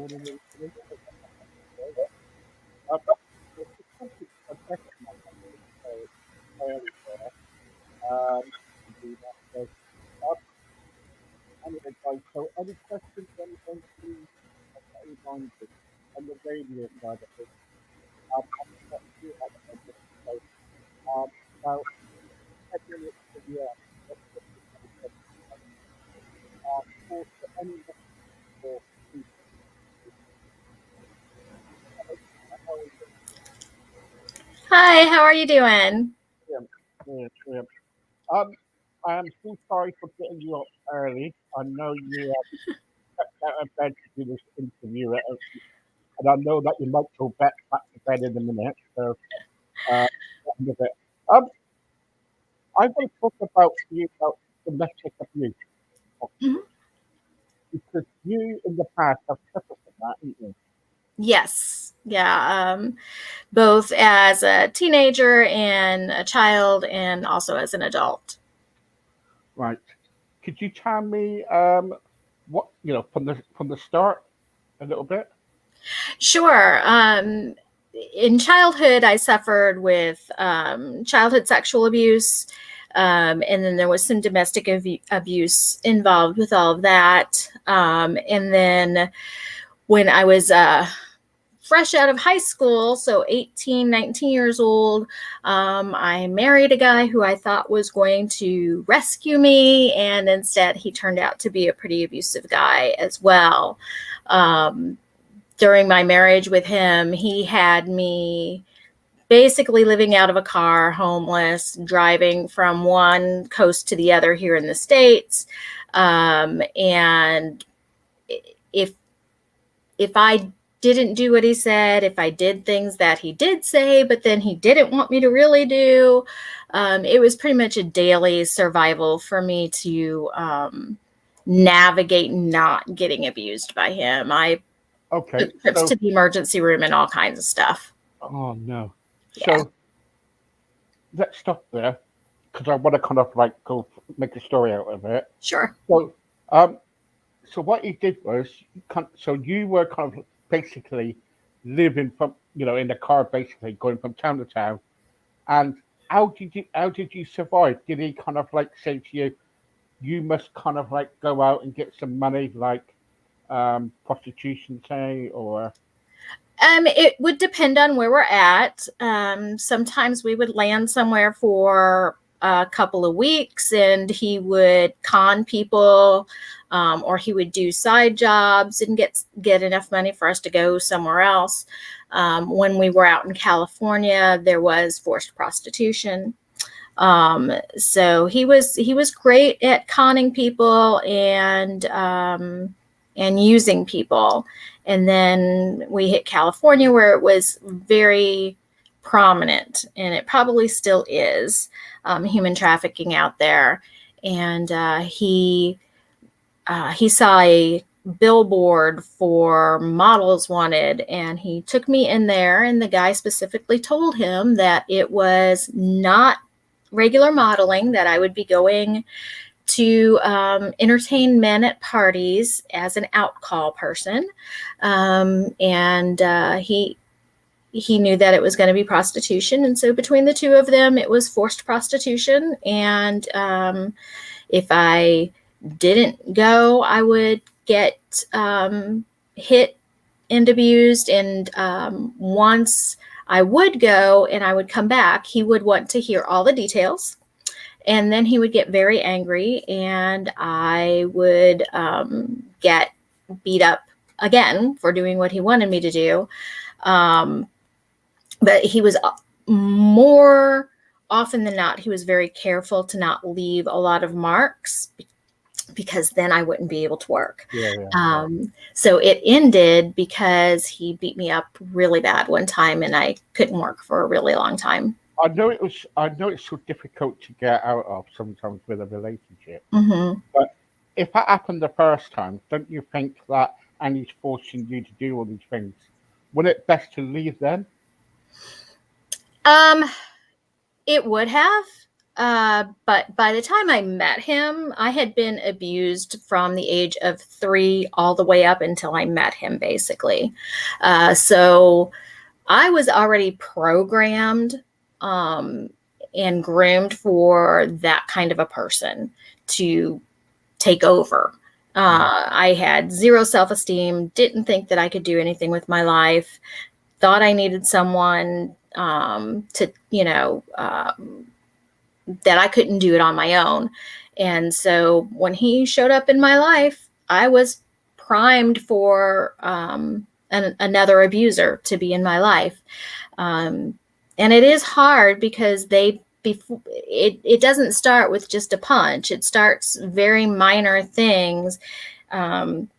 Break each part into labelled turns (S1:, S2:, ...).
S1: morning. Uh, it's something I recognise early there. To do that. So, uh, anyway, guys, so any questions, anything, please remind us on the radio side of it. I'm not sure at the moment. So, about 10 minutes to the end. Let's get this question. For any more people, how are you?
S2: Hi, how are you doing?
S1: Yeah, yeah, yeah. Um, I am so sorry for getting you up early. I know you out of bed to do this interview, and I know that you might go back to bed in a minute. So, uh, with it. Um, I want to talk about you about domestic abuse
S2: Mhm.
S1: because you in the past have suffered from that, haven't you?
S2: Yes. Yeah. Both as a teenager and a child, and also as an adult.
S1: Right. Could you tell me what from the start a little bit?
S2: Sure. In childhood, I suffered with childhood sexual abuse. And then there was some domestic abuse involved with all of that. And then when I was fresh out of high school, so 18, 19 years old, I married a guy who I thought was going to rescue me, and instead he turned out to be a pretty abusive guy as well. Um, During my marriage with him, he had me basically living out of a car, homeless, driving from one coast to the other here in the States. And if if I didn't do what he said, if I did things that he did say, but then he didn't want me to really do, it was pretty much a daily survival for me to navigate not getting abused by him. I
S1: Okay.
S2: took trips
S1: So,
S2: to the emergency room and all kinds of stuff.
S1: oh no.
S2: Yeah,
S1: So let's stop there because I want to kind of like go make a story out of it.
S2: sure.
S1: So, um, so what you did was, so you were kind of basically living from, in the car, basically going from town to town. And how did you survive? Did he kind of like say to you, you must kind of like go out and get some money, like prostitution, say, or
S2: It would depend on where we're at. Sometimes we would land somewhere for a couple of weeks and he would con people, or he would do side jobs and get enough money for us to go somewhere else. When we were out in California, there was forced prostitution. So he was great at conning people and using people. And then we hit California, where it was very prominent, and it probably still is, human trafficking out there. And he saw a billboard for models wanted, and he took me in there, and the guy specifically told him that it was not regular modeling, that I would be going to entertain men at parties as an outcall person. And he knew that it was going to be prostitution, and so between the two of them, it was forced prostitution. And if I didn't go, I would get hit and abused. And once I would go and I would come back, he would want to hear all the details. And then he would get very angry, and I would get beat up again for doing what he wanted me to do. Um, but he was more often than not, he was very careful to not leave a lot of marks, because then I wouldn't be able to work.
S1: yeah, yeah.
S2: So it ended because he beat me up really bad one time, and I couldn't work for a really long time.
S1: I know it's so difficult to get out of sometimes with a relationship.
S2: Mm-hmm.
S1: But if that happened the first time, don't you think that and he's forcing you to do all these things? Wouldn't it best to leave then?
S2: Um, it would have. But by the time I met him, I had been abused from the age of 3 all the way up until I met him, basically. So I was already programmed um, and groomed for that kind of a person to take over.
S1: Mm.
S2: I had zero self esteem, didn't think that I could do anything with my life, thought I needed someone to, that I couldn't do it on my own. And so when he showed up in my life, I was primed for another abuser to be in my life. Um, and it is hard because it doesn't start with just a punch. It starts very minor things, um,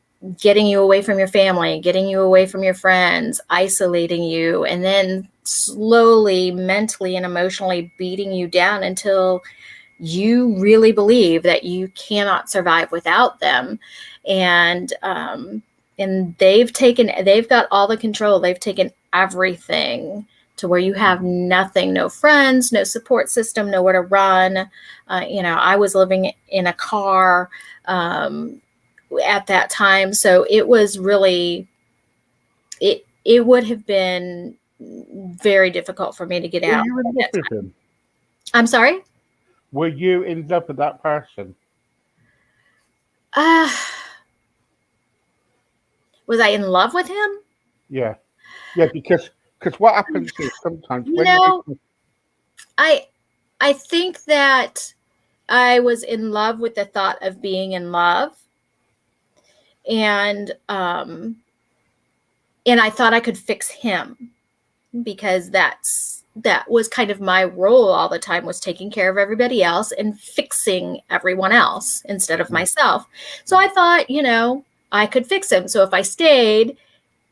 S2: getting you away from your family, getting you away from your friends, isolating you, and then slowly mentally and emotionally beating you down until you really believe that you cannot survive without them. And they've got all the control. They've taken everything to where you have nothing, no friends, no support system, nowhere to run. I was living in a car at that time, so it was really it would have been very difficult for me to get
S1: Were
S2: out
S1: you in
S2: at
S1: love
S2: that
S1: with
S2: time.
S1: him?
S2: I'm sorry.
S1: Were you in love with that person?
S2: uh was I in love with him?
S1: Yeah, yeah. Because what happens is sometimes
S2: You
S1: when
S2: know,
S1: you
S2: I I think that I was in love with the thought of being in love, and I thought I could fix him, because that was kind of my role all the time, was taking care of everybody else and fixing everyone else instead of
S1: Mm,
S2: myself. So
S1: mm.
S2: I thought, I could fix him. So if I stayed,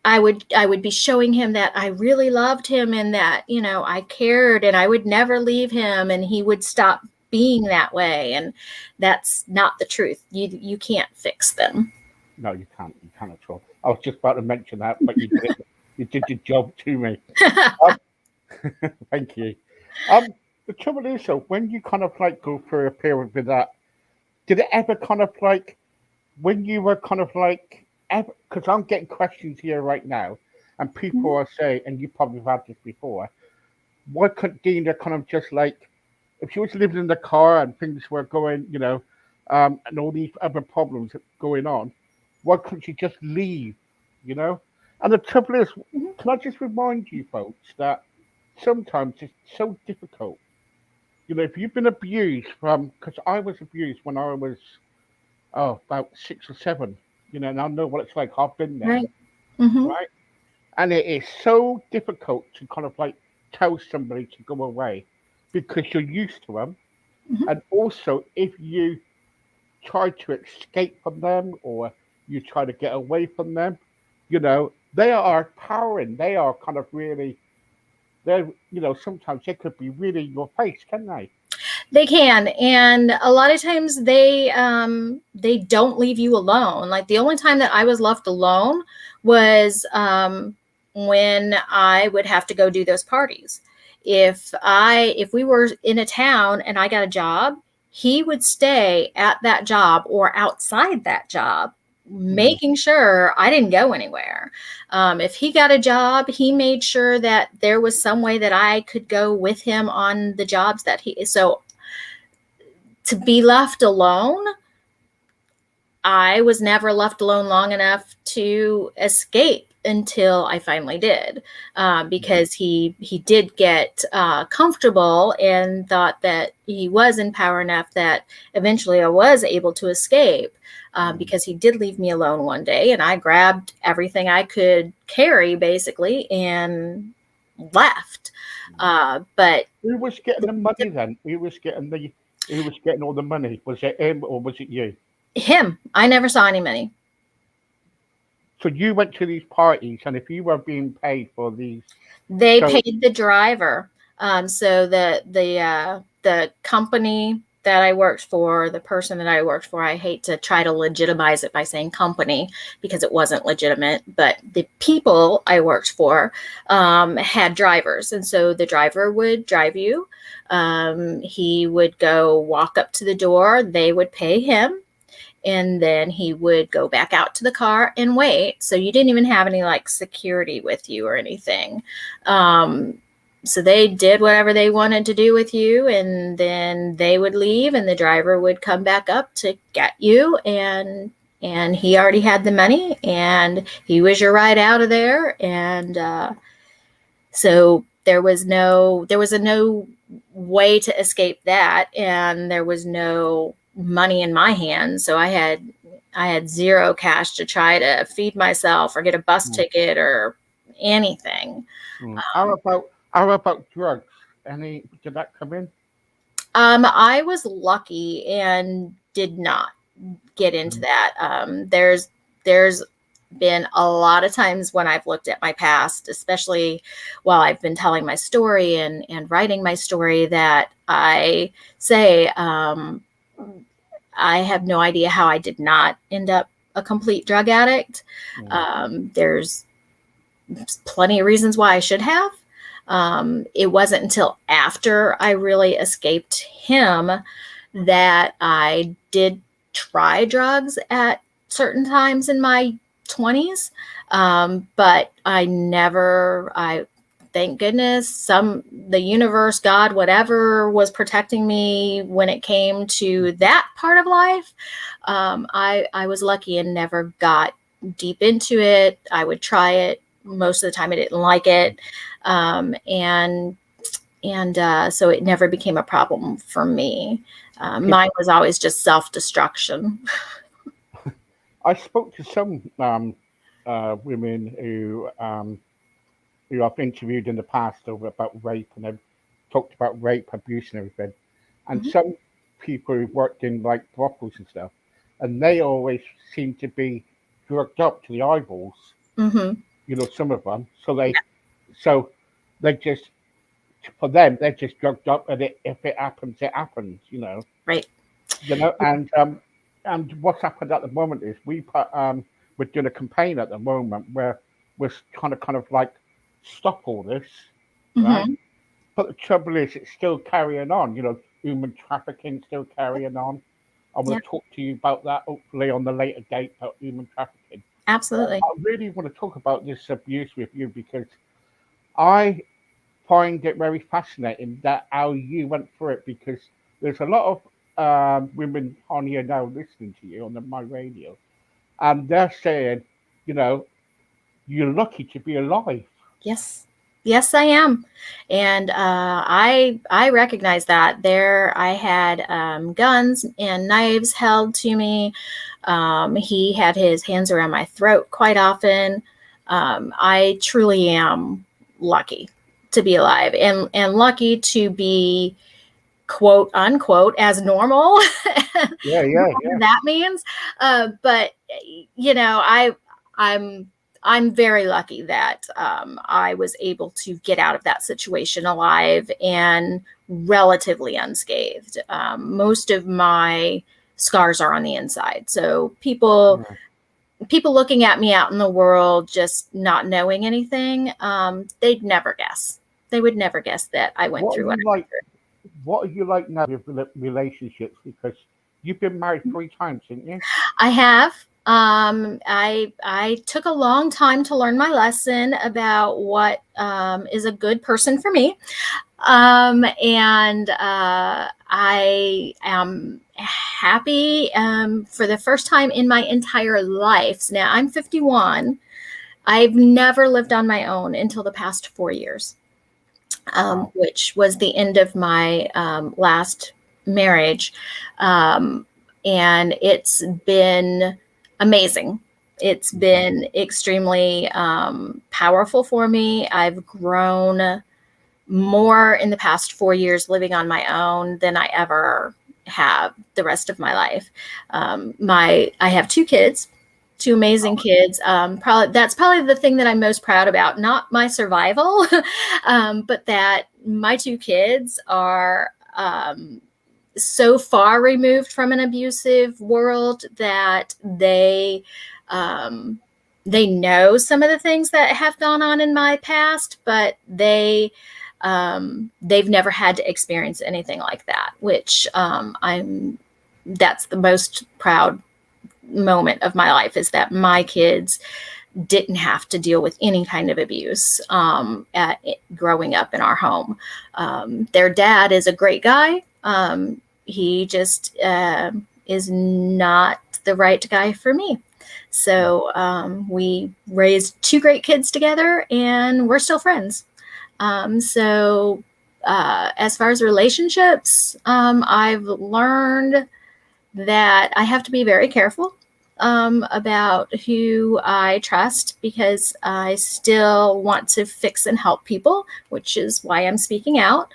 S2: I would be showing him that I really loved him, and that, I cared, and I would never leave him, and he would stop being that way. And that's not the truth. You can't fix them.
S1: No, you can't. You can't at all. I was just about to mention that, but you did it. You did your job to me. Um, thank you. The trouble is, though, when you kind of like go through a period with that, did it ever kind of like when you were kind of like ever? Because I'm getting questions here right now, and people are saying, and you probably have had this before. Why couldn't Dina kind of just like, if she was living in the car and things were going, and all these other problems going on, why couldn't she just leave, you know? And the trouble is, can I just remind you folks that sometimes it's so difficult. If you've been abused because I was abused when I was, about 6 or 7, and I know what it's like. I've been there,
S2: Right. Hmm.
S1: right? And it is so difficult to kind of like tell somebody to go away because you're used to them.
S2: Hmm.
S1: And also, if you try to escape from them or you try to get away from them, they are powering. They are kind of really, sometimes they could be really in your face, can they?
S2: They can, and a lot of times they don't leave you alone. Like, the only time that I was left alone was when I would have to go do those parties. If we were in a town and I got a job, he would stay at that job or outside that job,
S1: Mm,
S2: making sure I didn't go anywhere. If he got a job, he made sure that there was some way that I could go with him on the jobs that he. So to be left alone, I was never left alone long enough to escape until I finally did,
S1: mm,
S2: because he did get comfortable and thought that he was in power enough that eventually I was able to escape,
S1: mm,
S2: because he did leave me alone one day, and I grabbed everything I could carry, basically, and left.
S1: mm.
S2: But
S1: Who was getting the money then? Who was getting all the money? Was it him or was it you?
S2: him, I never saw any money.
S1: So you went to these parties, and if you were being paid for these,
S2: They
S1: so
S2: paid the driver. So the company. that I worked for, the person that I worked for, I hate to try to legitimize it by saying company because it wasn't legitimate, but the people I worked for had drivers. And so the driver would drive you. He would go walk up to the door, they would pay him, and then he would go back out to the car and wait. So you didn't even have any like security with you or anything. So they did whatever they wanted to do with you, and then they would leave, and the driver would come back up to get you, and he already had the money, and he was your ride out of there, and so there was no way to escape that, and there was no money in my hands. So I had zero cash to try to feed myself or get a bus
S1: Mm,
S2: ticket or anything.
S1: mm. How about drugs? Any did that come in?
S2: I was lucky and did not get into
S1: Mm,
S2: that. There's been a lot of times when I've looked at my past, especially while I've been telling my story and writing my story, that I say, I have no idea how I did not end up a complete drug addict.
S1: mm.
S2: There's plenty of reasons why I should have. It wasn't until after I really escaped him that I did try drugs at certain times in my 20s. But thank goodness, the universe, God, whatever was protecting me when it came to that part of life. I was lucky and never got deep into it. I would try it. Most of the time I didn't like it. And so it never became a problem for me.
S1: Because
S2: Mine was always just self-destruction.
S1: I spoke to some women who I've interviewed in the past over about rape, and they've talked about rape, abuse, and everything. And
S2: Mhm.
S1: some people who worked in like brothels and stuff, and they always seem to be drugged up to the eyeballs.
S2: Mhm.
S1: Some of them. So they just for them they're just drugged up, and if it happens, it happens.
S2: Right.
S1: And what's happened at the moment is we're doing a campaign at the moment where we're trying to kind of like stop all this, right?
S2: Mhm.
S1: But the trouble is, it's still carrying on. Human trafficking still carrying on. I'm going
S2: Yeah,
S1: to talk to you about that hopefully on the later date about human trafficking.
S2: absolutely.
S1: I really want to talk about this abuse with you because I find it very fascinating that how you went through it because there's a lot of women on here now listening to you on my radio, and they're saying, you know, you're lucky to be alive.
S2: Yes. Yes, I am. And I recognize that. There I had guns and knives held to me. He had his hands around my throat quite often. I truly am lucky to be alive, and lucky to be, quote unquote, as normal,
S1: Yeah, yeah,
S2: whatever
S1: yeah.
S2: that means. But you know, I'm I'm very lucky that I was able to get out of that situation alive and relatively unscathed. Most of my scars are on the inside, so
S1: Mm.
S2: people looking at me out in the world just not knowing anything, they'd never guess. They would never guess that I went
S1: What are
S2: through what
S1: you
S2: I went
S1: like? What are you like now with relationships? Because you've been married
S2: through.
S1: 3 times, didn't you?
S2: I have. I took a long time to learn my lesson about what is a good person for me. And I am happy for the first time in my entire life. So now I'm 51. I've never lived on my own until the past 4 years,
S1: Wow.
S2: which was the end of my last marriage. Um, and it's been amazing. It's
S1: Mhm.
S2: been extremely powerful for me. I've grown more in the past 4 years living on my own than I ever have the rest of my life. I have 2 kids, 2 amazing kids. That's probably the thing that I'm most proud about. Not my survival, but that my 2 kids are so far removed from an abusive world that um, they know some of the things that have gone on in my past, but they've never had to experience anything like that, which that's the most proud moment of my life, is that my kids didn't have to deal with any kind of abuse growing up in our home. Their dad is a great guy. He just is not the right guy for me. So we raised two great kids together, and we're still friends. As far as relationships, I've learned that I have to be very careful about who I trust, because I still want to fix and help people, which is why I'm speaking out.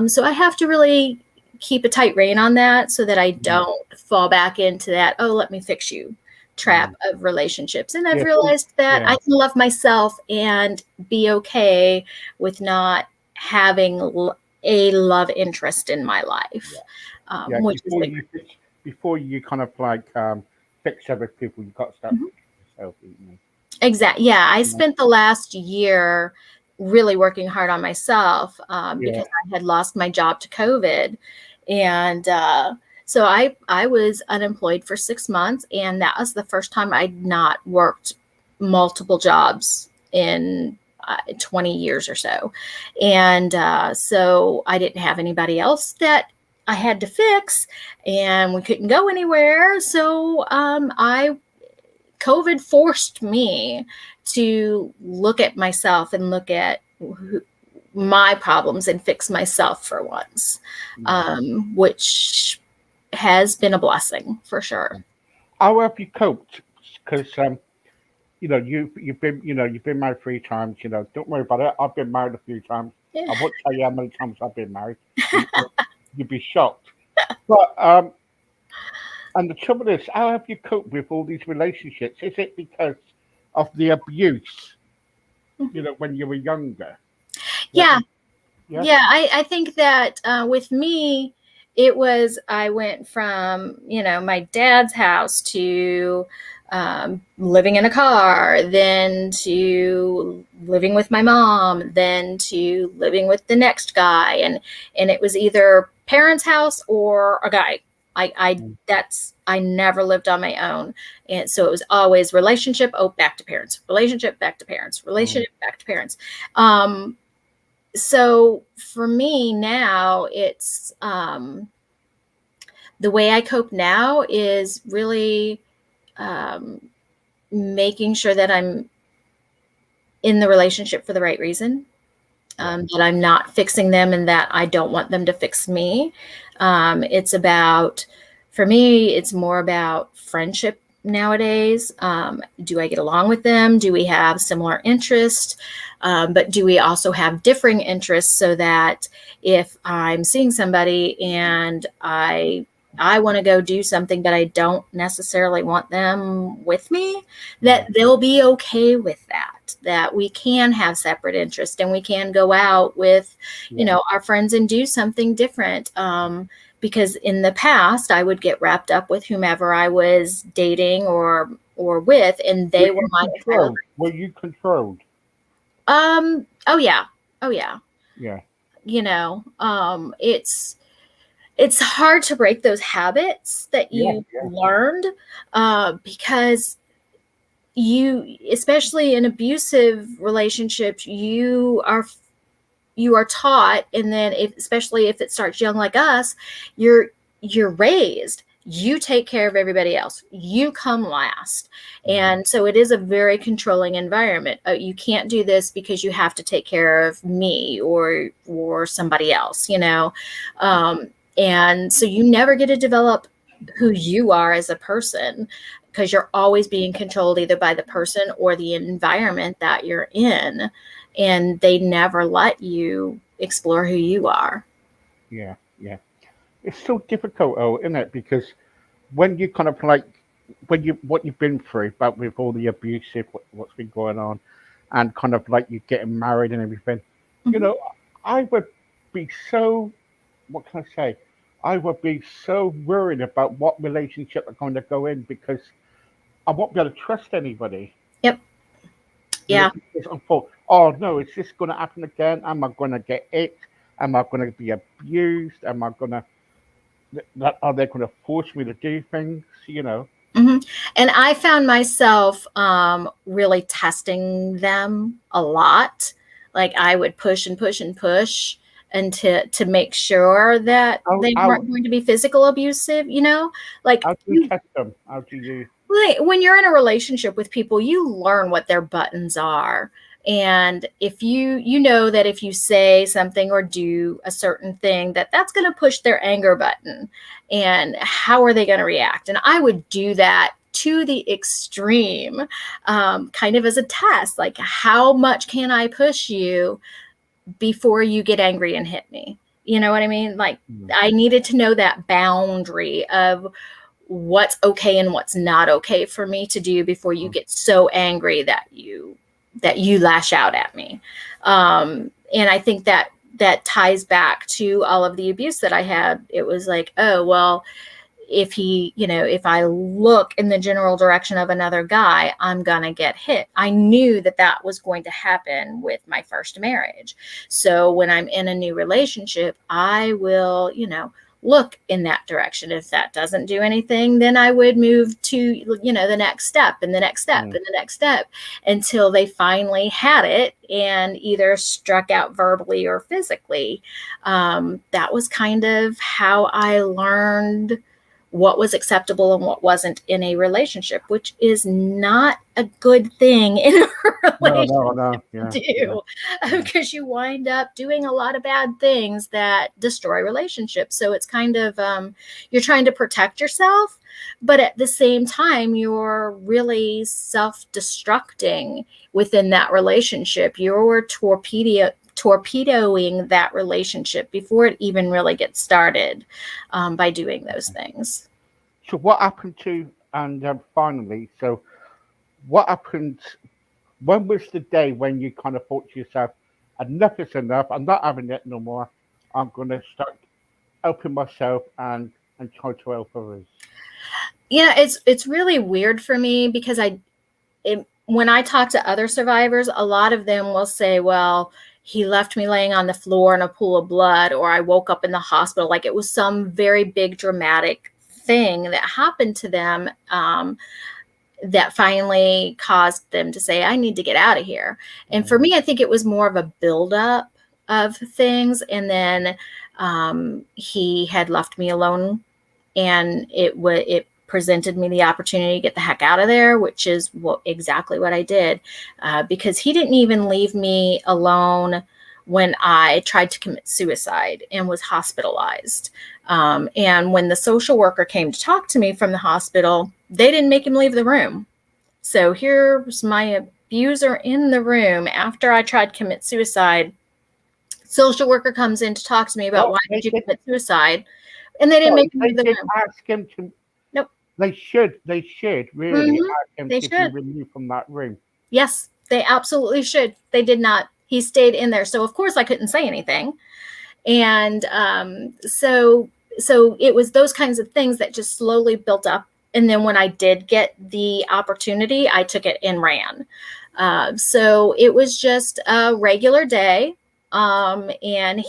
S2: So I have to really keep a tight rein on that, so that I
S1: Mm.
S2: don't fall back into that, oh, let me fix you trap
S1: Mm.
S2: of relationships. And I've
S1: Yeah, so,
S2: realized that
S1: yeah,
S2: I can love myself and be okay with not having a love interest in my life,
S1: yeah, yeah.
S2: which is the
S1: Before you kind of like fix other people, you've got to start
S2: Mhm.
S1: fixing yourself, you
S2: Exactly. Yeah, I
S1: know.
S2: spent the last year really working hard on myself
S1: Yeah.
S2: because I had lost my job to COVID, and so I was unemployed for 6 months, and that was the first time I'd not worked multiple jobs in 20 years or so, and so I didn't have anybody else that I had to fix, and we couldn't go anywhere, so I COVID forced me to look at myself and look at my problems and fix myself for once,
S1: Yeah.
S2: which has been a blessing for sure.
S1: How have you coped? Because you've been married 3 times. Don't worry about it. I've been married a few times.
S2: Yeah.
S1: I won't tell you how many times I've been married. You'd be shocked. But and the trouble is, how have you coped with all these relationships? Is it because of the abuse? When you were younger. Yeah.
S2: Yeah,
S1: Yeah.
S2: yeah, I think that with me, it was I went from my dad's house to living in a car, then to living with my mom, then to living with the next guy, and it was either parents' house or a guy.
S1: Mm.
S2: I never lived on my own, and so it was always relationship. Oh, back to parents. Relationship, back to parents.
S1: Mm.
S2: Relationship, back to parents. Um, so for me now, it's the way I cope now is really um, making sure that I'm in the relationship for the right reason,
S1: Yeah.
S2: that I'm not fixing them and that I don't want them to fix me. It's about, for me, it's more about friendship nowadays. Do I get along with them? Do we have similar interests? But do we also have differing interests, so that if I'm seeing somebody and I want to go do something, but I don't necessarily want them with me, that
S1: Mm.
S2: they'll be okay with that, that we can have separate interests and we can go out with,
S1: Yeah.
S2: our friends and do something different. Because in the past, I would get wrapped up with whomever I was dating or with, and
S1: Were
S2: they were
S1: you
S2: my entire.
S1: controlled? Were you controlled?
S2: Oh yeah. Oh yeah.
S1: Yeah.
S2: It's hard to break those habits that
S1: Yeah.
S2: you
S1: Yeah.
S2: learned, because especially in abusive relationships, you are taught, and then especially if it starts young like us, you're raised, you take care of everybody else, you come last.
S1: Mm.
S2: And so it is a very controlling environment. You can't do this because you have to take care of me or somebody else, um, and so you never get to develop who you are as a person, because you're always being controlled either by the person or the environment that you're in, and they never let you explore who you are.
S1: Yeah. Yeah. It's so difficult, though, isn't it? Because when you kind of like when you what you've been through, about with all the abusive what's been going on, and kind of like you getting married and everything, you
S2: Mhm.
S1: know, I would be so, what can I say? I would be so worried about what relationship I'm going to go in because I won't be able to trust anybody.
S2: Yep.
S1: You know,
S2: Yeah.
S1: because I thought, oh no, is this going to happen again? Am I going to get it? Am I going to be abused? Am I going to, are they going to force me to do things? You know?
S2: hmm And I found myself really testing them a lot. Like I would push and push and push until to make sure that
S1: How,
S2: they
S1: how,
S2: weren't going to be physical abusive. Like
S1: how do you
S2: you
S1: test them? How do you,
S2: when you're in a relationship with people, you learn what their buttons are. And if you know that if you say something or do a certain thing, that's going to push their anger button. And how are they going to react? And I would do that to the extreme, kind of as a test. Like, how much can I push you before you get angry and hit me? You know what I mean? Like,
S1: hmm,
S2: I needed to know that boundary of what's okay and what's not okay for me to do before you get so angry that you lash out at me. And I think that ties back to all of the abuse that I had. It was like, oh well, if I look in the general direction of another guy, I'm going to get hit. I knew that was going to happen with my first marriage. So when I'm in a new relationship, I will, look in that direction. If that doesn't do anything, then I would move to, the next step and the next step
S1: hmm,
S2: and the next step until they finally had it and either struck out verbally or physically. That was kind of how I learned what was acceptable and what wasn't in a relationship, which is not a good thing in a
S1: no,
S2: relationship
S1: no, no, yeah,
S2: to
S1: yeah,
S2: do,
S1: yeah.
S2: because you wind up doing a lot of bad things that destroy relationships. So it's kind of you're trying to protect yourself, but at the same time, you're really self-destructing within that relationship. You're torpedoing that relationship before it even really gets started, by doing those things.
S1: So what happened to, and finally, so what happened, when was the day when you kind of thought to yourself, enough is enough, I'm not having it no more, I'm going to start helping myself and try to help others?
S2: It's really weird for me because when I talk to other survivors, a lot of them will say, well, he left me laying on the floor in a pool of blood, or I woke up in the hospital. Like it was some very big dramatic thing that happened to them, that finally caused them to say, I need to get out of here. And for
S1: Mm,
S2: me, I think it was more of a buildup of things. And then he had left me alone, and it presented me the opportunity to get the heck out of there, which is exactly what I did, because he didn't even leave me alone when I tried to commit suicide and was hospitalized. And when the social worker came to talk to me from the hospital, they didn't make him leave the room. So here's my abuser in the room after I tried to commit suicide. Social worker comes in to talk to me about,
S1: well,
S2: why did you commit suicide? And they didn't
S1: sorry,
S2: make him
S1: they
S2: leave the
S1: did
S2: room.
S1: ask him to,
S2: Nope.
S1: they should really
S2: hmm
S1: ask him
S2: They
S1: to be
S2: should.
S1: removed from that room.
S2: Yes, they absolutely should. They did not. He stayed in there. So of course I couldn't say anything. And so it was those kinds of things that just slowly built up. And then when I did get the opportunity, I took it and ran. So it was just a regular day. And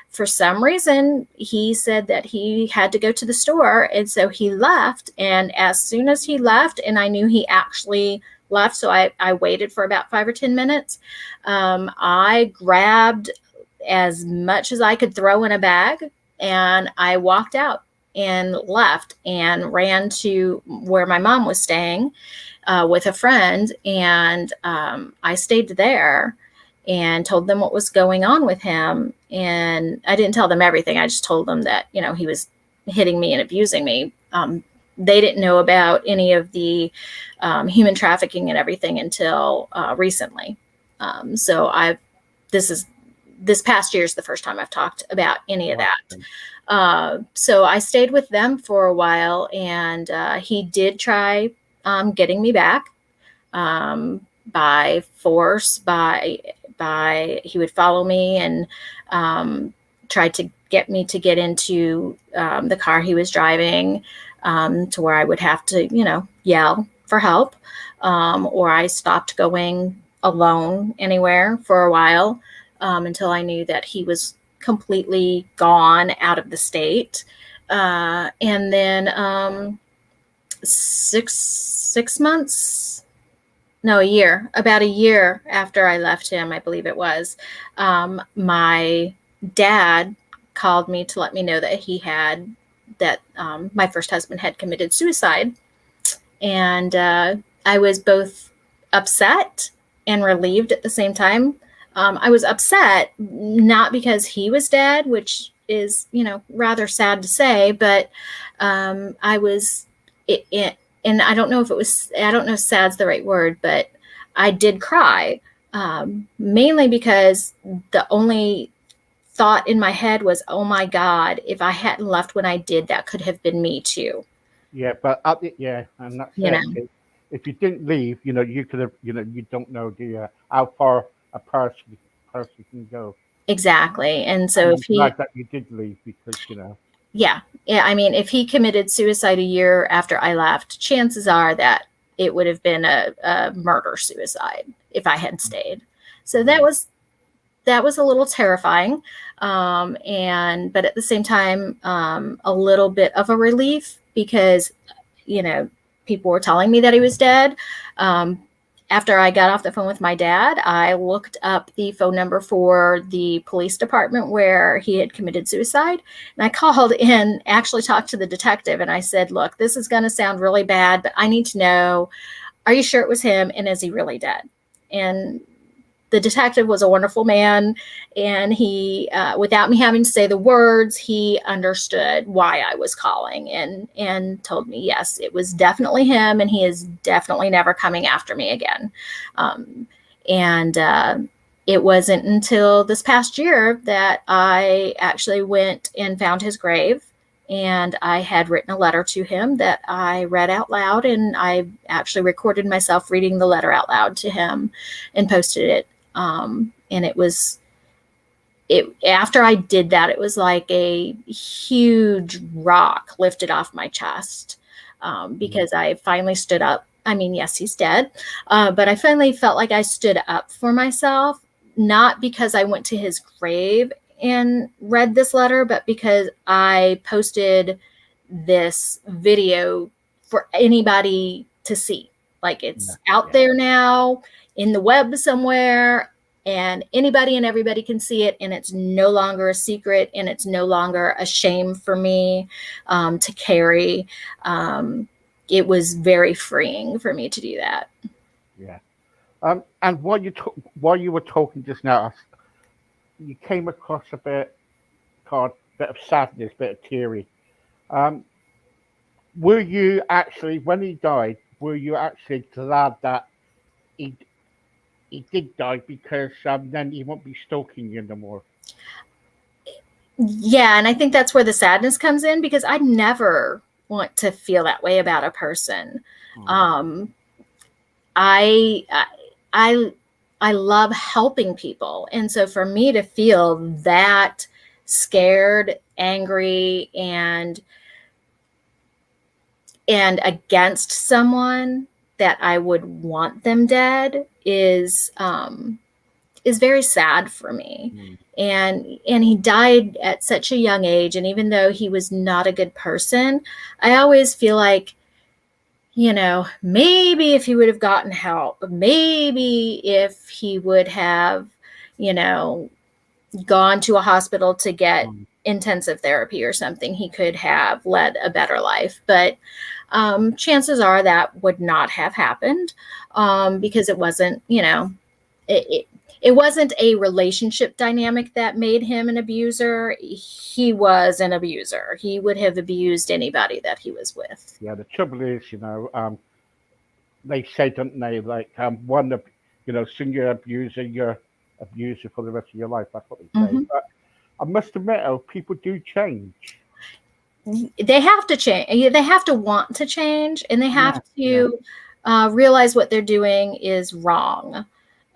S2: for some reason, he said that he had to go to the store. And so he left. And as soon as he left, and I knew he actually left, so I waited for about 5 or 10 minutes. I grabbed as much as I could throw in a bag, and I walked out and left and ran to where my mom was staying, with a friend. And I stayed there and told them what was going on with him. And I didn't tell them everything. I just told them that, he was hitting me and abusing me. They didn't know about any of the human trafficking and everything until recently. So this past year is the first time I've talked about any of
S1: Right.
S2: that. So I stayed with them for a while, and he did try getting me back, by force. By he would follow me and tried to get me to get into the car he was driving, to where I would have to, yell for help, or I stopped going alone anywhere for a while, until I knew that he was completely gone out of the state. And then 6 months, no, a year, about a year after I left him, I believe it was, my dad called me to let me know that my first husband had committed suicide. And I was both upset and relieved at the same time. I was upset, not because he was dead, which is, rather sad to say, but I was, and I don't know if it was, I don't know if sad's the right word, but I did cry, mainly because the only thought in my head was, oh my God, if I hadn't left when I did, that could have been me too.
S1: Yeah, but yeah, and that's
S2: You know,
S1: it. If you didn't leave, you could have, you don't know how far a person can go.
S2: exactly. And so
S1: And
S2: if
S1: I'm glad
S2: he,
S1: that you did leave because
S2: yeah, yeah, I mean, if he committed suicide a year after I left, chances are that it would have been a murder suicide if I had stayed. So that
S1: mm,
S2: was that was a little terrifying, and but at the same time, a little bit of a relief because you know people were telling me that he was dead. Um, After I got off the phone with my dad, I looked up the phone number for the police department where he had committed suicide. And I called and actually talked to the detective. And I said, look, this is going to sound really bad, but I need to know, are you sure it was him? And is he really dead? And the detective was a wonderful man, and he, without me having to say the words, he understood why I was calling, and told me yes, it was definitely him, and he is definitely never coming after me again. Um, and It wasn't until this past year that I actually went and found his grave. And I had written a letter to him that I read out loud, and I actually recorded myself reading the letter out loud to him and posted it. And it after I did that, it was like a huge rock lifted off my chest,
S1: mm,
S2: because I finally stood up. I mean, yes, he's dead, but I finally felt like I stood up for myself, not because I went to his grave and read this letter, but because I posted this video for anybody to see. Like,
S1: yeah,
S2: it's out
S1: yeah,
S2: there now in the web somewhere, and anybody and everybody can see it, and it's no longer a secret, and it's no longer a shame for me, to carry. um, it was very freeing for me to do that.
S1: yeah. And while you were talking just now, you came across a bit of sadness, bit of teary. Um, were you actually, when he died, were you actually glad that he he did die because then he won't be stalking you no more?
S2: Yeah, and I think that's where the sadness comes in, because I never want to feel that way about a person.
S1: Mm,
S2: um, I I I love helping people. And so for me to feel that scared, angry, and against someone, that I would want them dead, is very sad for me.
S1: mm,
S2: And he died at such a young age, and even though he was not a good person, I always feel like, maybe if he would have gotten help, maybe if he would have, you know, gone to a hospital to get
S1: mm,
S2: intensive therapy or something, he could have led a better life. But chances are that would not have happened, because it wasn't, it, it, it wasn't a relationship dynamic that made him an abuser. He was an abuser. He would have abused anybody that he was with.
S1: yeah. The trouble is, they say, don't they? Like soon you're abuser for the rest of your life. That's what they say.
S2: Mm-hmm.
S1: But I must admit, people do change.
S2: They have to change. They have to want to change, and they have
S1: Yeah, yeah,
S2: to realize what they're doing is wrong.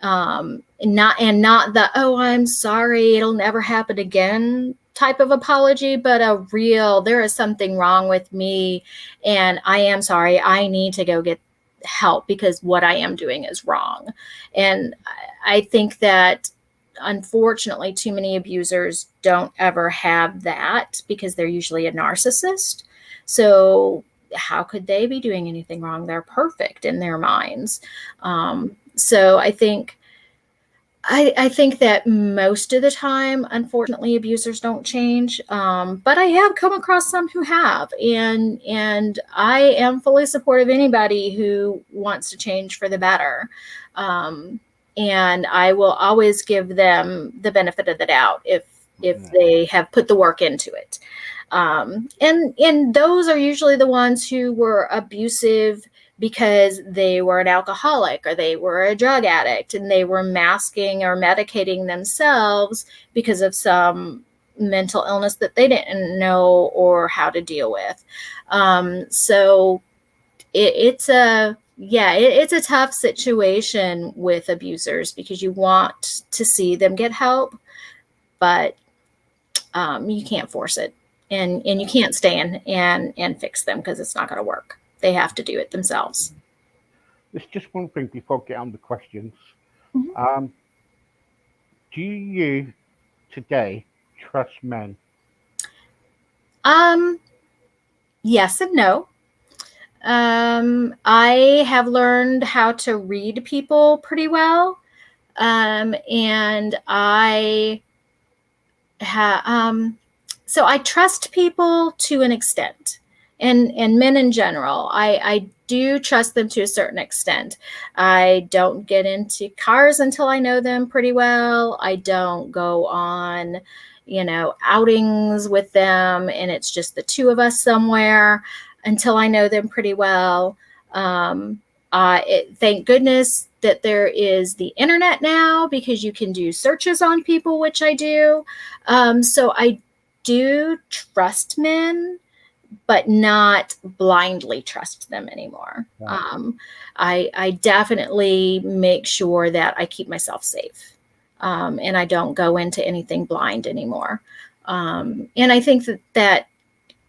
S2: Not the, oh, I'm sorry, it'll never happen again. type of apology, but a real, there is something wrong with me and I am sorry. I need to go get help because what I am doing is wrong. And I think that unfortunately, too many abusers don't ever have that because they're usually a narcissist. So, how could they be doing anything wrong? They're perfect in their minds. So, I think that most of the time, unfortunately, abusers don't change. But I have come across some who have, and I am fully supportive of anybody who wants to change for the better. Um, and I will always give them the benefit of the doubt if they have put the work into it. And those are usually the ones who were abusive because they were an alcoholic or they were a drug addict and they were masking or medicating themselves because of some mental illness that they didn't know or how to deal with. So it's a it's a tough situation with abusers because you want to see them get help, but you can't force it, and you can't stay in and fix them because it's not going to work. They have to do it themselves.
S1: There's just one thing before I get on the questions.
S2: Mhm.
S1: Um, do you today trust men?
S2: Um, yes and no. I have learned how to read people pretty well. And ha- um, so I trust people to an extent, and men in general. I do trust them to a certain extent. I don't get into cars until I know them pretty well. I don't go on, outings with them, and it's just the two of us somewhere until I know them pretty well. Um, Thank goodness that there is the internet now because you can do searches on people, which I do. So I do trust men, but not blindly trust them anymore.
S1: Right.
S2: I definitely make sure that I keep myself safe, and I don't go into anything blind anymore. And I think that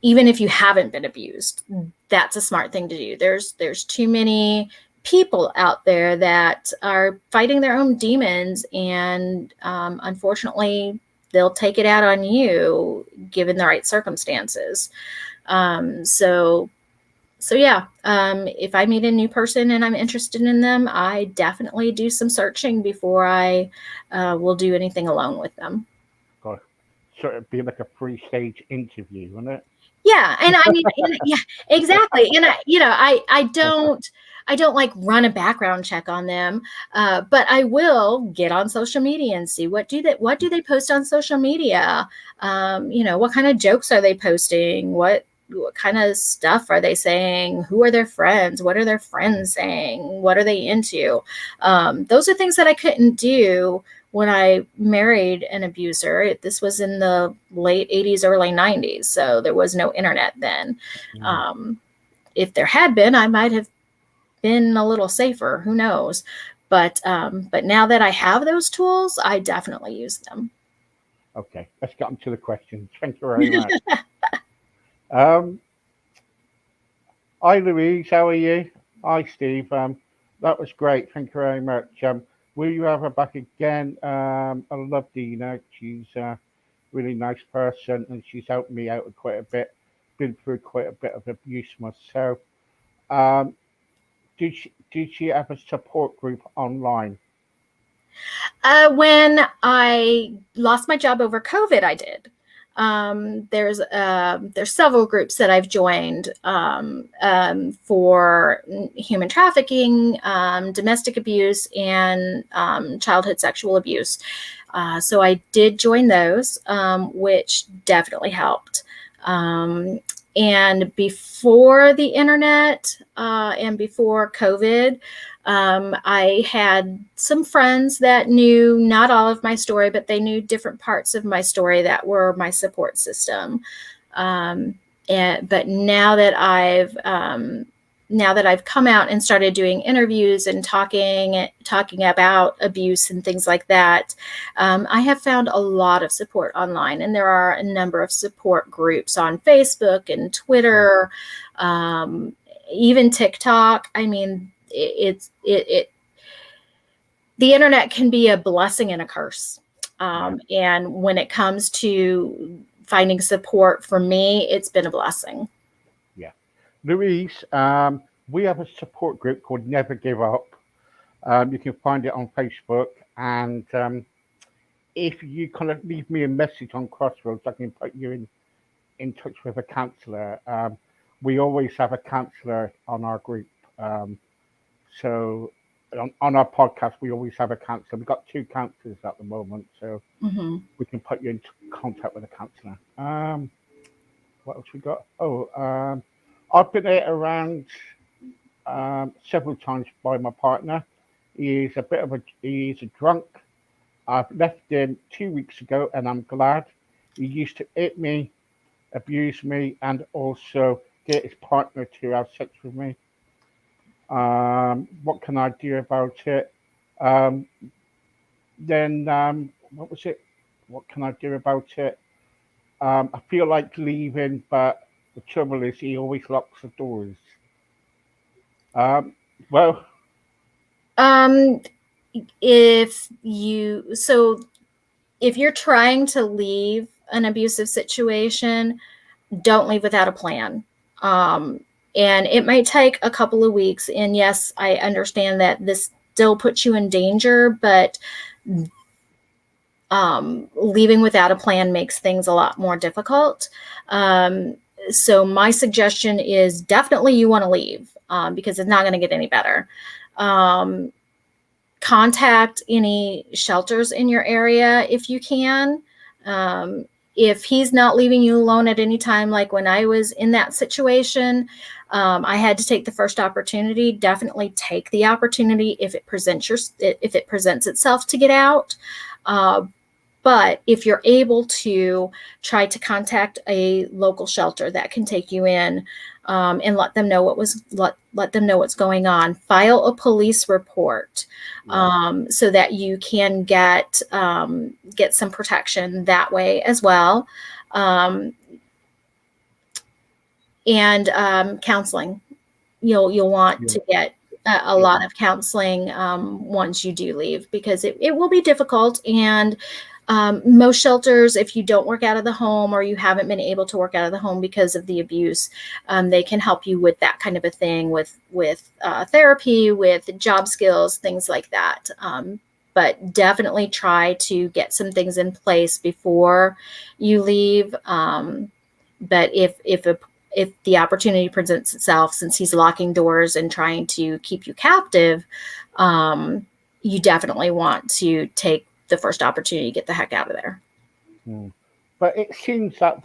S2: even if you haven't been abused, that's a smart thing to do. There's too many people out there that are fighting their own demons, and unfortunately, they'll take it out on you given the right circumstances. Um, so so yeah, if I meet a new person and I'm interested in them, I definitely do some searching before I will do anything alone with them.
S1: Got sort of be like a three-stage interview, wouldn't it?
S2: Yeah, and I mean, yeah, exactly. And I don't like run a background check on them, but I will get on social media and see what do they post on social media. What kind of jokes are they posting? What kind of stuff are they saying? Who are their friends? What are their friends saying? What are they into? Those are things that I couldn't do when I married an abuser. This was in the late 80s, early 90s, so there was no internet then.
S1: Mm.
S2: Um, if there had been, I might have been a little safer. Who knows? But now that I have those tools, I definitely use them.
S1: Okay, let's get on to the questions. Thank you very much. Um, Hi Louise, how are you? Hi Steve. That was great. Thank you very much. Will you have her back again? I love Dina. She's a really nice person, and she's helped me out with quite a bit. Been through quite a bit of abuse myself. Um, did she have a support group online?
S2: When I lost my job over COVID, I did. There's several groups that I've joined for human trafficking, domestic abuse, and childhood sexual abuse. So I did join those, which definitely helped. Um, and before the internet and before COVID, I had some friends that knew not all of my story, but they knew different parts of my story that were my support system. But now that I've now that I've come out and started doing interviews and talking about abuse and things like that, I have found a lot of support online, and there are a number of support groups on Facebook and
S1: Mm.
S2: Twitter, um, even TikTok. I mean, the internet can be a blessing and a curse.
S1: Yeah,
S2: And when it comes to finding support for me, it's been a blessing.
S1: yeah. Louise, we have a support group called Never Give Up. You can find it on Facebook, and if you kind of leave me a message on Crossroads, I can put you in touch with a counsellor. We always have a counsellor on our group. So on our podcast, we always have a counsellor. We've got two counsellors at the moment, so
S2: Mm-hmm.
S1: we can put you in contact with a counsellor. What else we got? Oh, I've been hit around several times by my partner. He's a drunk. I've left him 2 weeks ago, and I'm glad. He used to hit me, abuse me, and also get his partner to have sex with me. What can I do about it? Um, then what was it? What can I do about it? I feel like leaving, but the trouble is he always locks the doors. Um, well,
S2: Um, if you so if you're trying to leave an abusive situation, don't leave without a plan. Um, and it might take a couple of weeks. And yes, I understand that this still puts you in danger, but leaving without a plan makes things a lot more difficult. Um, so my suggestion is definitely you want to leave, because it's not going to get any better. Um, Contact any shelters in your area if you can. Um, if he's not leaving you alone at any time, like when I was in that situation, I had to take the first opportunity. Definitely take the opportunity if it presents itself to get out. Uh, but if you're able to, try to contact a local shelter that can take you in, and let them know what's going on. File a police report,
S1: yeah,
S2: so that you can get some protection that way as well. Um, and counseling. You'll want
S1: yeah,
S2: to get a
S1: yeah.
S2: lot of counseling once you do leave, because it will be difficult. And most shelters, if you don't work out of the home or you haven't been able to work out of the home because of the abuse, they can help you with that kind of a thing, with therapy, with job skills, things like that. But definitely try to get some things in place before you leave. But if the opportunity presents itself, since he's locking doors and trying to keep you captive, um, you definitely want to take the first opportunity to get the heck out of there.
S1: Hmm. But it seems that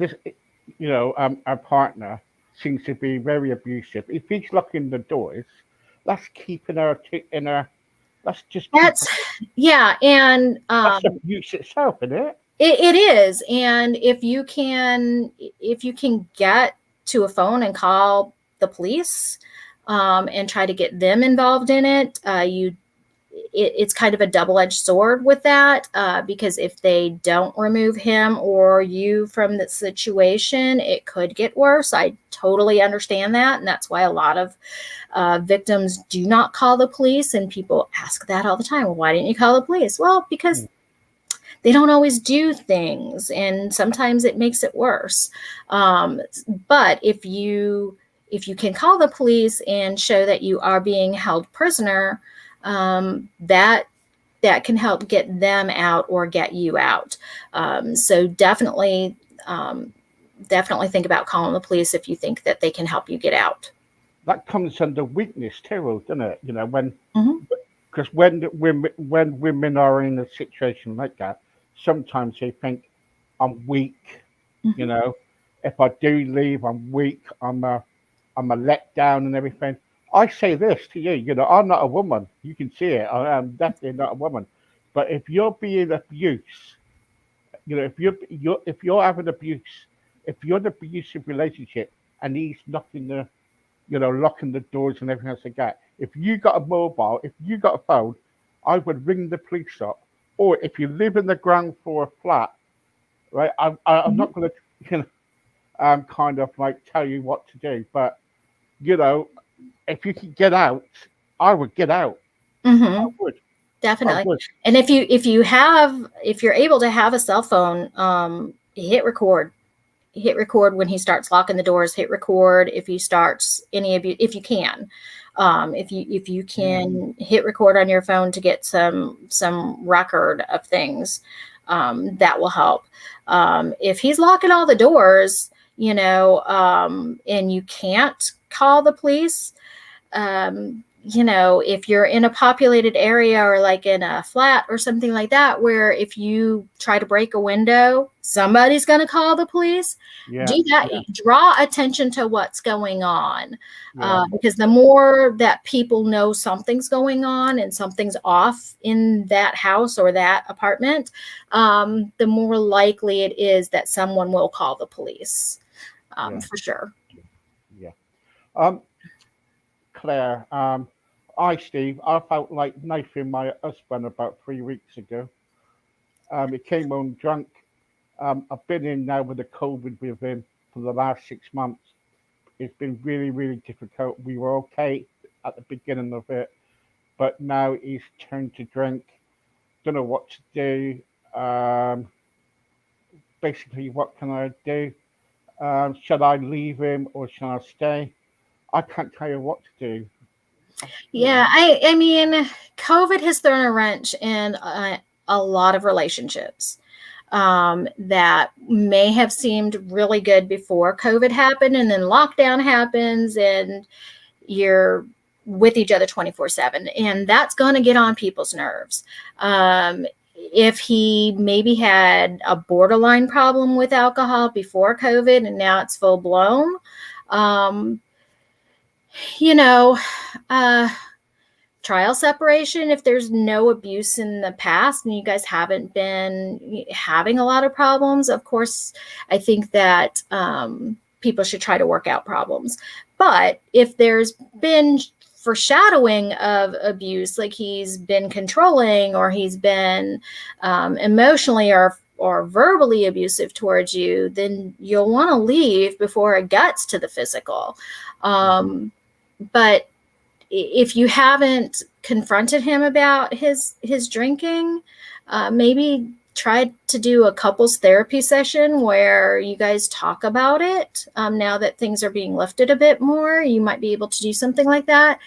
S1: our partner seems to be very abusive. If he's locking the doors, that's keeping her in her. That's just keep.
S2: That's Yeah, and
S1: That's abuse itself, isn't it?
S2: it is. And if you can get to a phone and call the police, and try to get them involved in it, it's kind of a double-edged sword with that, because if they don't remove him or you from the situation, it could get worse. I totally understand that, and that's why a lot of victims do not call the police. And people ask that all the time. Well, why didn't you call the police? Well,
S1: Hmm.
S2: because they don't always do things, and sometimes it makes it worse. Um, but if you can call the police and show that you are being held prisoner, that can help get them out or get you out. So um, definitely think about calling the police if you think that they can help you get out.
S1: That comes under weakness too, doesn't it?
S2: Mm-hmm.
S1: Because when women are in a situation like that, sometimes they think I'm weak. You
S2: Mm-hmm.
S1: know, if I do leave, I'm weak. I'm a letdown and everything. I say this to you. I'm not a woman. You can see it. I am definitely not a woman. But if you're being abused, if you're having abuse, if you're in an abusive relationship and he's knocking locking the doors and everything else like that. If you got a mobile, if you got a phone, I would ring the police up. Or if you live in the ground floor flat, right? I'm
S2: Mhm.
S1: not going to, you know, kind of like tell you what to do, but you know, if you could get out, I would get out. I
S2: Mhm.
S1: would. I
S2: Definitely.
S1: would.
S2: And if you're able to have a cell phone, hit record. Hit record when he starts locking the doors. Hit record if he starts any of you, if you can. If you
S1: Yeah.
S2: can hit record on your phone to get some record of things, that will help. If he's locking all the doors, and you can't call the police, if you're in a populated area or like in a flat or something like that, where if you try to break a window, somebody's going to call the police.
S1: Yeah.
S2: Do that.
S1: Yeah.
S2: Draw attention to what's going on,
S1: Yeah.
S2: because the more that people know something's going on and something's off in that house or that apartment, the more likely it is that someone will call the police,
S1: Yeah.
S2: for sure.
S1: Yeah. Um, Claire, Steve, I felt like knifing my husband about 3 weeks ago. He came home drunk. I've been in now with the COVID with him for the last 6 months. It's been really, really difficult. We were okay at the beginning of it, but now he's turned to drink. Don't know what to do. Basically, what can I do? Should I leave him or should I stay? I can't tell you what to do. You
S2: Yeah,
S1: know.
S2: I mean, COVID has thrown a wrench in a lot of relationships, that may have seemed really good before COVID happened, and then lockdown happens, and you're with each other 24/7, and that's going to get on people's nerves. If he maybe had a borderline problem with alcohol before COVID and now it's full blown, um, you know, uh, trial separation if there's no abuse in the past and you guys haven't been having a lot of problems. Of course, I think that, people should try to work out problems. But if there's been foreshadowing of abuse, like he's been controlling or he's been, emotionally or verbally abusive towards you, then you'll want to leave before it gets to the physical. But if you haven't confronted him about his drinking, maybe try to do a couples therapy session where you guys talk about it. Now that things are being lifted a bit more, you might be able to do something like that.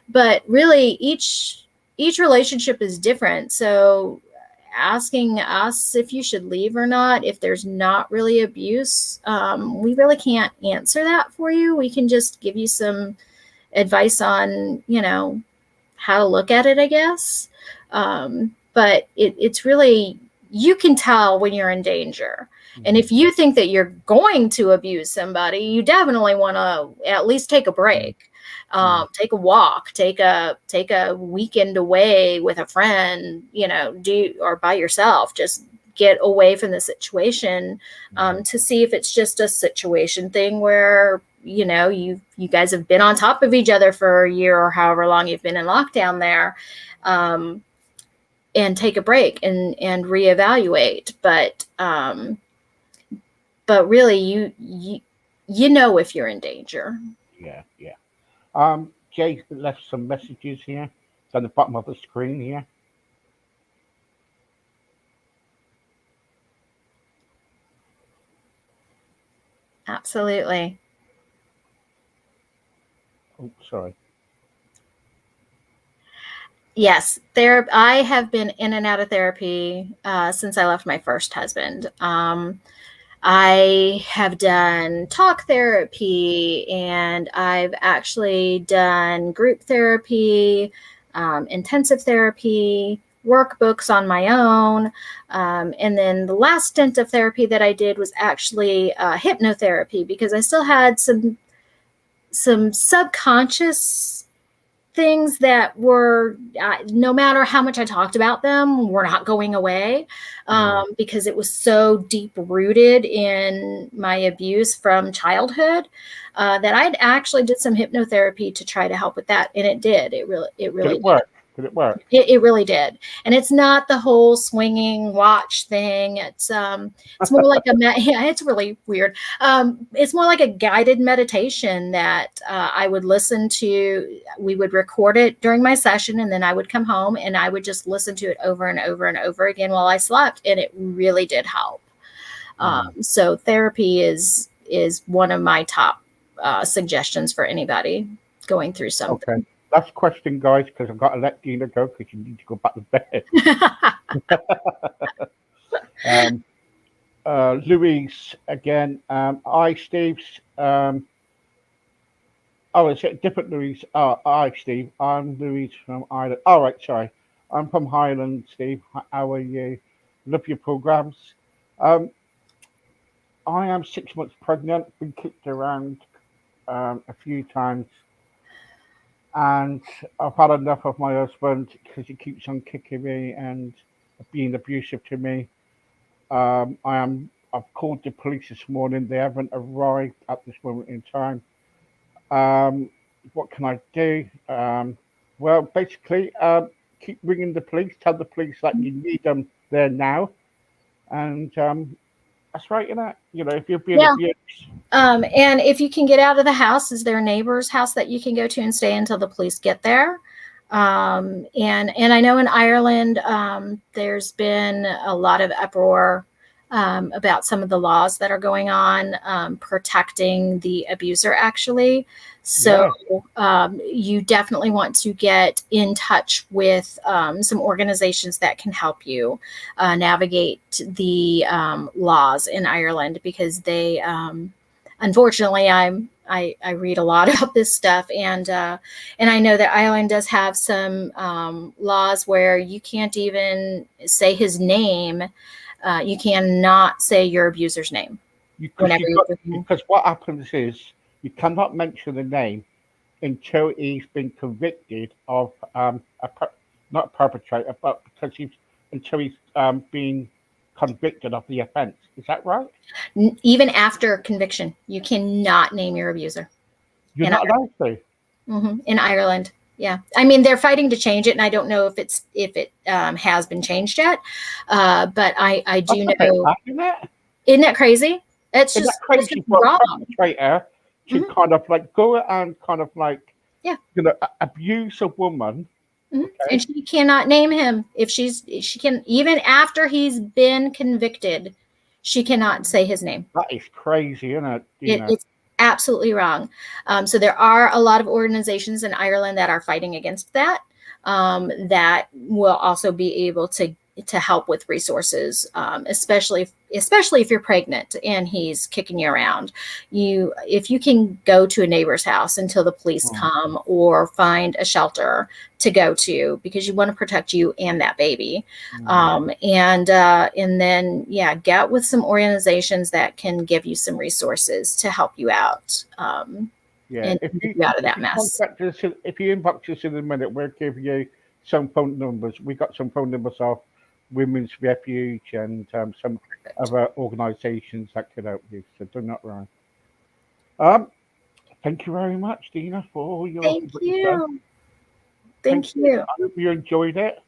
S2: But really, each relationship is different. So asking us if you should leave or not, if there's not really abuse, we really can't answer that for you. We can just give you some advice on, how to look at it, I guess. But it's really, you can tell when you're in danger. And
S1: Mhm.
S2: if you think that you're going to abuse somebody, you definitely want to at least take a
S1: Mhm.
S2: break,
S1: Yeah.
S2: take a walk, take a weekend away with a friend, do or by yourself. Just get away from the situation,
S1: Mhm.
S2: to see if it's just a situation thing where you guys have been on top of each other for a year or however long you've been in lockdown there, um, and take a break and reevaluate. But really, you if you're in danger.
S1: Yeah. Yeah. Jay left some messages here down the bottom of the screen here.
S2: Absolutely.
S1: Oh, sorry.
S2: Yes, I have been in and out of therapy, since I left my first husband. I have done talk therapy, and I've actually done group therapy, intensive therapy, workbooks on my own. And then the last stint of therapy that I did was actually, hypnotherapy, because I still had some subconscious things that were, no matter how much I talked about them, were not going away,
S1: Mm.
S2: because it was so deep rooted in my abuse from childhood, that I actually did some hypnotherapy to try to help with that, and it did. It
S1: Did
S2: really
S1: it
S2: did.
S1: work? Did it work?
S2: It really did, and it's not the whole swinging watch thing. It's more like yeah, it's really weird. It's more like a guided meditation that I would listen to. We would record it during my session, and then I would come home and I would just listen to it over and over and over again while I slept, and it really did help.
S1: Mm.
S2: So therapy is one of my top suggestions for anybody going through
S1: Okay.
S2: something.
S1: Last question, guys, because I've got to let Dina go because you need to go back to bed. Um, Louise again. Hi, Steve's. Oh, it's a different Louise. Oh, hi, Steve. I'm Louise from Ireland. All right, sorry. I'm from Highland, Steve. How are you? Love your programs. Um, I am 6 months pregnant. Been kicked around a few times, and I've had enough of my husband because he keeps on kicking me and being abusive to me. I've called the police this morning. They haven't arrived at this moment in time. Um, what can I do? Well, basically, keep ringing the police. Tell the police that you need them there now, and that's right. If you're being
S2: Yeah.
S1: abused,
S2: And if you can get out of the house, is there a neighbor's house that you can go to and stay until the police get there? And I know in Ireland, there's been a lot of uproar about some of the laws that are going on protecting the abuser, actually. So
S1: yeah,
S2: you definitely want to get in touch with some organizations that can help you navigate the laws in Ireland, because they, unfortunately, I read a lot about this stuff, and I know that Ireland does have some laws where you can't even say his name. You cannot say your abuser's name
S1: because
S2: whenever
S1: you
S2: you're
S1: got
S2: with him.
S1: because what happens is you cannot mention the name until he's been convicted of not a perpetrator, but because he's until he's been convicted of the offence. Is that right?
S2: Even after conviction, you cannot name your abuser
S1: You're
S2: in
S1: not allowed to.
S2: in Ireland. Yeah, I mean they're fighting to change it, and I don't know if it has been changed yet. But I
S1: That's
S2: do
S1: a bit
S2: know.
S1: bad, isn't it?
S2: Isn't that crazy?
S1: Isn't that
S2: That's just
S1: crazy for a
S2: wrong.
S1: perpetrator to
S2: Hmm.
S1: kind of like go and kind of like
S2: Yeah.
S1: abuse a woman?
S2: And
S1: Okay,
S2: she cannot name him if she can, even after he's been convicted, she cannot say his name.
S1: that is crazy, isn't it, Dina?
S2: It's absolutely wrong. So there are a lot of organizations in Ireland that are fighting against that. That will also be able to help with resources, especially if you're pregnant and he's kicking you around. If you can go to a neighbor's house until the police
S1: Mm.
S2: come, or find a shelter to go to, because you want to protect you and that baby.
S1: Mm.
S2: And then, yeah, get with some organizations that can give you some resources to help you out,
S1: Yeah,
S2: and
S1: if
S2: get
S1: you
S2: you out of
S1: if
S2: that
S1: you
S2: mess.
S1: contact us, if you inbox us in a minute, we'll give you some phone numbers. We got some phone numbers of Women's Refuge and some other organisations that could help you. So do not worry. Um, thank you very much, Dina, for all your
S2: Thank
S1: what you've done.
S2: you.
S1: Thank
S2: Thank
S1: you.
S2: you.
S1: I hope you enjoyed it.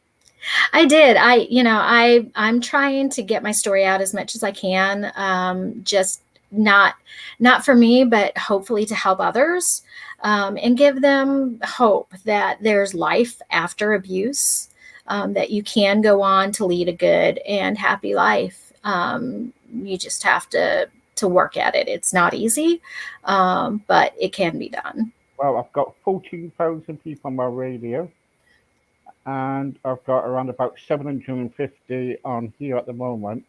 S2: I did. I'm trying to get my story out as much as I can. Just not not for me, but hopefully to help others, and give them hope that there's life after abuse, that you can go on to lead a good and happy life. You just have to work at it. It's not easy, but it can be done.
S1: Well, I've got 14,000 people on my radio, and I've got around about 750 on here at the moment.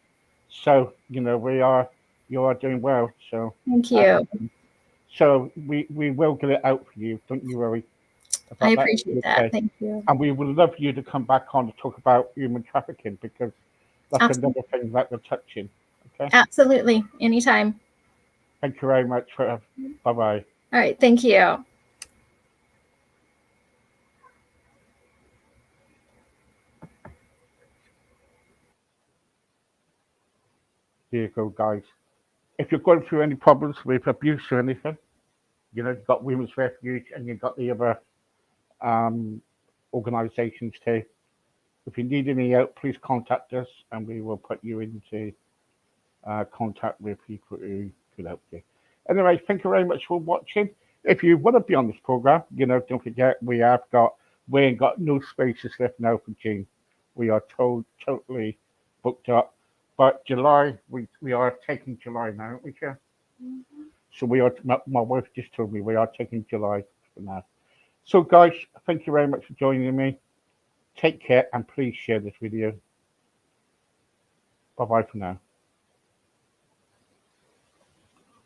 S1: So you are doing well. So.
S2: Thank
S1: Uh,
S2: you.
S1: So we will get it out for you. Don't you worry
S2: I
S1: about that.
S2: appreciate that.
S1: Okay.
S2: Thank you.
S1: And we would love you to come back on to talk about human trafficking because that's
S2: Absolutely.
S1: another thing that we're touching. Okay.
S2: Absolutely. Anytime.
S1: Thank you very much for. Bye bye.
S2: All right. Thank you.
S1: There you go, guys. If you're going through any problems with abuse or anything, you've got Women's Refuge and you've got the other um, organisations too. If you need any help, please contact us and we will put you into contact with people who could help you. Anyway, thank you very much for watching. If you want to be on this program, don't forget we ain't got no spaces left now for June. We are totally booked up. But July, we are taking July now, aren't we, Chair? Mm-hmm. So we are. My wife just told me we are taking July for now. So, guys, thank you very much for joining me. Take care and please share this video. Bye bye for now.